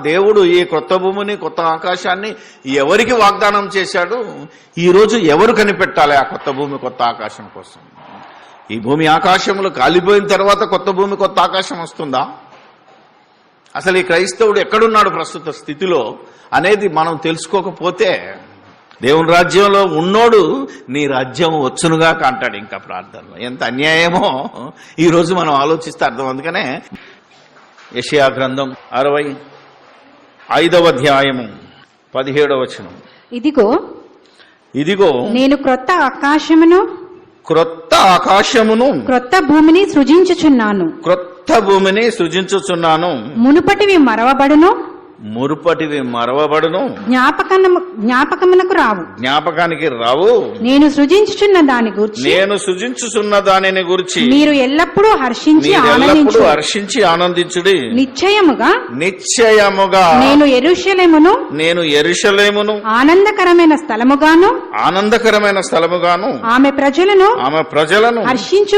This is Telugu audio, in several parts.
దేవుడు ఈ కొత్త భూమిని కొత్త ఆకాశాన్ని ఎవరికి వాగ్దానం చేశాడు? ఈరోజు ఎవరు కనిపెట్టాలి ఆ కొత్త భూమి కొత్త ఆకాశం కోసం? ఈ భూమి ఆకాశములు కాలిపోయిన తర్వాత కొత్త భూమి కొత్త ఆకాశం వస్తుందా? అసలు ఈ క్రైస్తవుడు ఎక్కడున్నాడు ప్రస్తుత స్థితిలో అనేది మనం తెలుసుకోకపోతే దేవుని రాజ్యంలో ఉన్నోడు నీ రాజ్యం వచ్చునుగా అంటాడు ఇంకా ప్రార్థనలో. ఎంత అన్యాయమో ఈరోజు మనం ఆలోచిస్తే అర్థం. అందుకనే యెషయా గ్రంథం 65వ అధ్యాయము 17వ వచనం, ఇదిగో నేను క్రొత్త ఆకాశమును క్రొత్త భూమిని సృజించుచున్నాను, మునుపటివి మరవబడును, జ్ఞాపకానికి రావు. నేను సృజించుచున్న దానిని గూర్చి మీరు ఎల్లప్పుడూ హర్షించి ఆనందించుడి. నిశ్చయముగా నేను యెరూషలేమును ఆనందకరమైన స్థలముగాను ఆమె ప్రజలను హర్షించు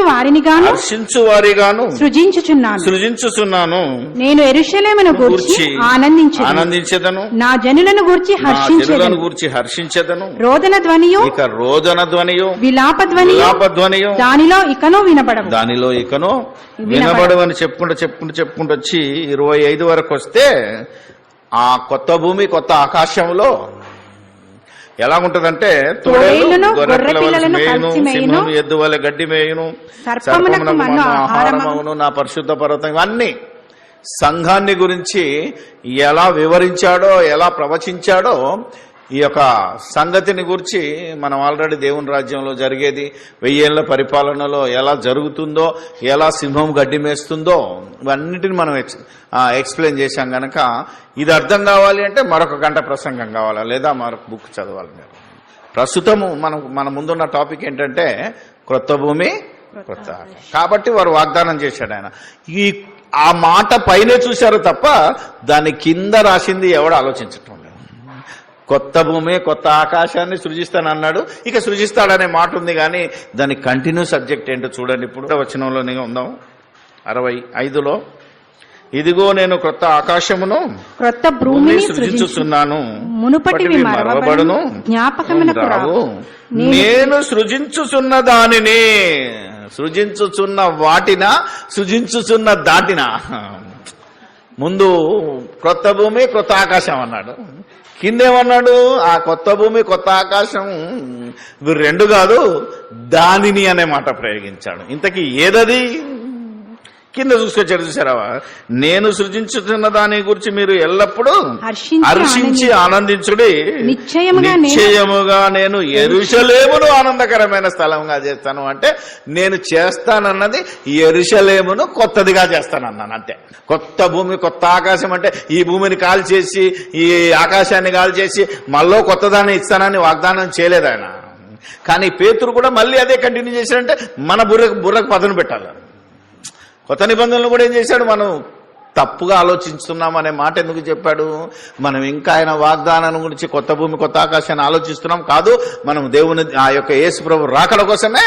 వారిగాను సృజించుచున్నాను. నేను యెరూషలేమును గూర్చి ఆనందించెదను, నా జనులను గూర్చి హర్షించెదను. రోదన ధ్వనియు విలాప ధ్వనియు దానిలో ఇకను వినబడవు అని చెప్పుకుంటూ వచ్చి 25 వరకు వస్తే ఆ కొత్త భూమి కొత్త ఆకాశంలో ఎలాగుంటదంటే తోడేలు మేయును, ఎద్దు వలె గడ్డి మేయును, ఆహారమును, నా పరిశుద్ధ పర్వతం, ఇవన్నీ సంఘాన్ని గురించి ఎలా వివరించాడో ఎలా ప్రవచించాడో ఈ యొక్క సంగతిని గురించి మనం ఆల్రెడీ దేవుని రాజ్యంలో జరిగేది 1000 ఏళ్ల పరిపాలనలో ఎలా జరుగుతుందో, ఎలా సింహం గడ్డి మేస్తుందో ఇవన్నిటిని మనం ఎక్స్ప్లెయిన్ చేశాం. గనక ఇది అర్థం కావాలి అంటే మరొక గంట ప్రసంగం కావాలా, లేదా మరొక బుక్ చదవాలి. మీరు ప్రస్తుతము మన ముందున్న టాపిక్ ఏంటంటే క్రొత్త భూమి కొత్త ఆకాశం. కాబట్టి వారు వాగ్దానం చేశాడు ఆయన. ఆ మాట పైనే చూశారు తప్ప దాని కింద రాసింది ఎవడు ఆలోచించటం లేదు. కొత్త భూమి కొత్త ఆకాశాన్ని సృజిస్తానన్నాడు, ఇక సృజిస్తాడనే మాట ఉంది, కానీ దాని కంటిన్యూ సబ్జెక్ట్ ఏంటో చూడండి. ఇప్పుడు వచనంలోనే ఉందాం 65లో, ఇదిగో నేను క్రొత్త ఆకాశమును క్రొత్త భూమిని సృజించుచున్నాను, మునుపటివి మరవబడును, జ్ఞాపకమునకు రావు. నేను సృజించుచున్న దానిని, సృజించుచున్న వాటినా సృజించుచున్న దాటినా. ముందు క్రొత్త భూమి క్రొత్త ఆకాశం అన్నాడు, కిందేమన్నాడు? ఆ కొత్త భూమి కొత్త ఆకాశం ఇవి రెండు కాదు, దానిని అనే మాట ప్రయోగించాడు. ఇంతకీ ఏదది? కింద చూసుకొచ్చాడు, చూసారా? నేను సృజించుతున్న దాని గురించి మీరు ఎల్లప్పుడూ హర్షించి ఆనందించుడి. నిశ్చయముగా నేను యెరూషలేమును ఆనందకరమైన స్థలంగా చేస్తాను. అంటే నేను చేస్తానన్నది యెరూషలేమును కొత్తదిగా చేస్తానన్నాను, అంతే. కొత్త భూమి కొత్త ఆకాశం అంటే ఈ భూమిని కాల్చేసి ఈ ఆకాశాన్ని కాల్చేసి మళ్ళీ కొత్తదాన్ని ఇస్తానని వాగ్దానం చేయలేదు ఆయన. కానీ పేతురు కూడా మళ్ళీ అదే కంటిన్యూ చేశాడంటే మన బుర్రకు పదును పెట్టాలి. కొత్త నిబంధనలు కూడా ఏం చేశాడు? మనం తప్పుగా ఆలోచిస్తున్నాం అనే మాట ఎందుకు చెప్పాడు? మనం ఇంకా ఆయన వాగ్దానం గురించి కొత్త భూమి కొత్త ఆకాశాన్ని ఆలోచిస్తున్నాం కాదు, మనం దేవుని ఆ యొక్క యేసు ప్రభు రాకడ కోసమే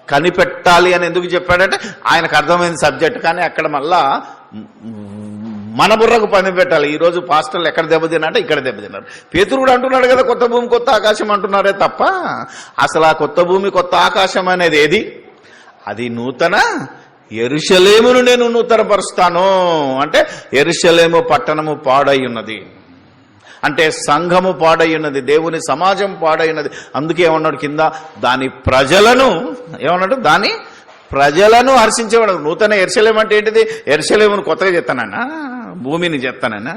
కనిపెట్టాలి అని ఎందుకు చెప్పాడంటే ఆయనకు అర్థమైన సబ్జెక్ట్. కానీ అక్కడ మళ్ళా మన బుర్రకు పని పెట్టాలి. ఈరోజు పాస్టర్లు ఎక్కడ దెబ్బతిన్నారంటే ఇక్కడ దెబ్బతిన్నారు. పేతురు కూడా అంటున్నాడు కదా కొత్త భూమి కొత్త ఆకాశం అంటున్నారే తప్ప అసలు ఆ కొత్త భూమి కొత్త ఆకాశం అనేది ఏది? అది నూతన యెరూషలేమును నేను నూతనపరుస్తాను. అంటే యెరూషలేము పట్టణము పాడై ఉన్నది, అంటే సంఘము పాడై ఉన్నది, దేవుని సమాజం పాడై ఉన్నది. అందుకే ఏమన్నాడు కింద? దాని ప్రజలను హర్షించేవాడు. నూతన యెరూషలేము అంటే ఏంటిది? యెరూషలేమును కొత్తగా చేస్తానన్నా, భూమిని చేస్తానన్నా?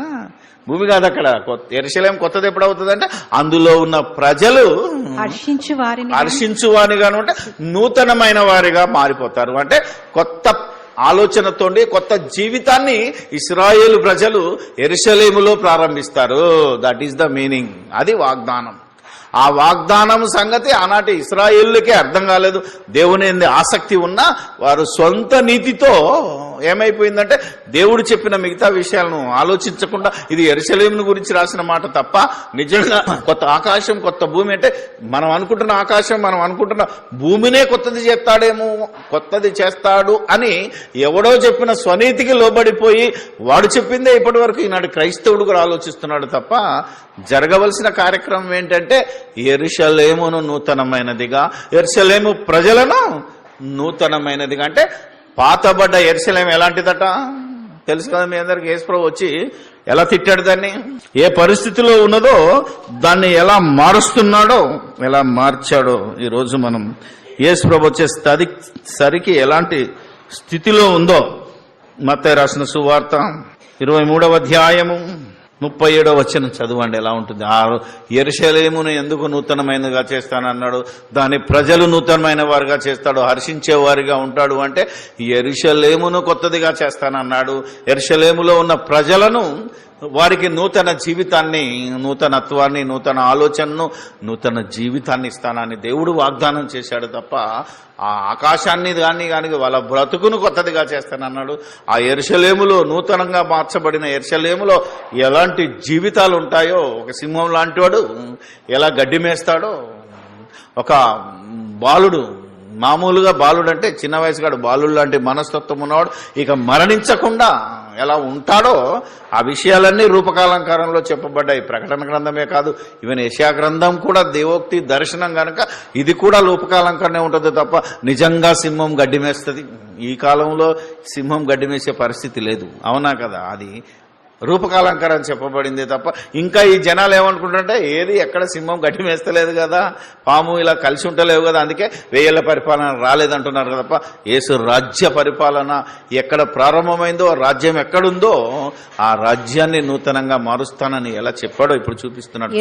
భూమి కాదు అక్కడ. యెరూషలేం కొత్తది ఎప్పుడు అవుతుంది అంటే అందులో ఉన్న ప్రజలు హర్షించు వారిగాను, అంటే నూతనమైన వారిగా మారిపోతారు. అంటే కొత్త ఆలోచనతోండి కొత్త జీవితాన్ని ఇశ్రాయేలు ప్రజలు యెరూషలేములో ప్రారంభిస్తారు. That is the meaning. అది వాగ్దానం. ఆ వాగ్దానం సంగతి ఆనాటి ఇశ్రాయేలుకే అర్థం కాలేదు. దేవుని యందు ఆసక్తి ఉన్నా వారు సొంత నీతితో ఏమైపోయిందంటే దేవుడు చెప్పిన మిగతా విషయాలను ఆలోచించకుండా, ఇది యెరూషలేమును గురించి రాసిన మాట తప్ప నిజంగా కొత్త ఆకాశం కొత్త భూమి అంటే మనం అనుకుంటున్న ఆకాశం మనం అనుకుంటున్న భూమినే కొత్తది చేస్తాడు అని ఎవడో చెప్పిన స్వనీతికి లోబడిపోయి వాడు చెప్పిందే ఇప్పటి వరకు ఈనాడు క్రైస్తవుడు కూడా ఆలోచిస్తున్నాడు తప్ప జరగవలసిన కార్యక్రమం ఏంటంటే యెరూషలేమును నూతనమైనదిగా, యెరూషలేము ప్రజలను నూతనమైనదిగా. అంటే పాతబడ్డ యెరూషలేము ఎలాంటిదట తెలుసు కదా మీ అందరికి. యేసుప్రభు వచ్చి ఎలా తిట్టాడు దాన్ని, ఏ పరిస్థితిలో ఉన్నదో దాన్ని ఎలా మారుస్తున్నాడో, ఎలా మార్చాడో ఈరోజు మనం యేసుప్రభు వచ్చే సరికి ఎలాంటి స్థితిలో ఉందో మత్తయి రాసిన సువార్త 23వ అధ్యాయము 37వ వచనం చదవండి. ఎలా ఉంటుంది? ఆ యెరూషలేమును ఎందుకు నూతనమైనదిగా చేస్తానన్నాడు, దాని ప్రజలు నూతనమైన వారిగా చేస్తాడు, హర్షించేవారిగా ఉంటాడు అంటే యెరూషలేమును కొత్తదిగా చేస్తానన్నాడు. యెరూషలేములో ఉన్న ప్రజలను, వారికి నూతన జీవితాన్ని, నూతనత్వాన్ని, నూతన ఆలోచనను, నూతన జీవితాన్ని ఇస్తానని దేవుడు వాగ్దానం చేశాడు తప్ప ఆ ఆకాశాన్ని కానీ వాళ్ళ బ్రతుకును కొత్తదిగా చేస్తానన్నాడు. ఆ యెరూషలేములో నూతనంగా మార్చబడిన యెరూషలేములో ఎలాంటి జీవితాలు ఉంటాయో, ఒక సింహం లాంటి వాడు ఎలా గడ్డి మేస్తాడో, ఒక బాలుడు, మామూలుగా బాలుడు అంటే చిన్న వయసుగాడు, బాలుడు లాంటి మనస్తత్వం ఉన్నవాడు ఇక మరణించకుండా ఎలా ఉంటాడో ఆ విషయాలన్నీ రూపకాలంకారంలో చెప్పబడ్డాయి. ప్రకటన గ్రంథమే కాదు, ఈవెన్ యెషయా గ్రంథం కూడా దేవోక్తి దర్శనం కనుక ఇది కూడా రూపకాలంకరనే ఉంటుంది తప్ప నిజంగా సింహం గడ్డి మేస్తుంది. ఈ కాలంలో సింహం గడ్డి మేసే పరిస్థితి లేదు, అవునా కదా? అది రూపకాలంకారం చెప్పబడింది తప్ప ఇంకా ఈ జనాలు ఏమనుకుంటుంటే ఏది ఎక్కడ సింహం గడ్డి మేస్తలేదు కదా, పాము ఇలా కలిసి ఉంటలేవు కదా, అందుకే 1000 ఏళ్ల పరిపాలన రాలేదంటున్నారు తప్ప యేసు రాజ్య పరిపాలన ఎక్కడ ప్రారంభమైందో, రాజ్యం ఎక్కడుందో ఆ రాజ్యాన్ని నూతనంగా మారుస్తానని ఎలా చెప్పాడో ఇప్పుడు చూపిస్తున్నాడు.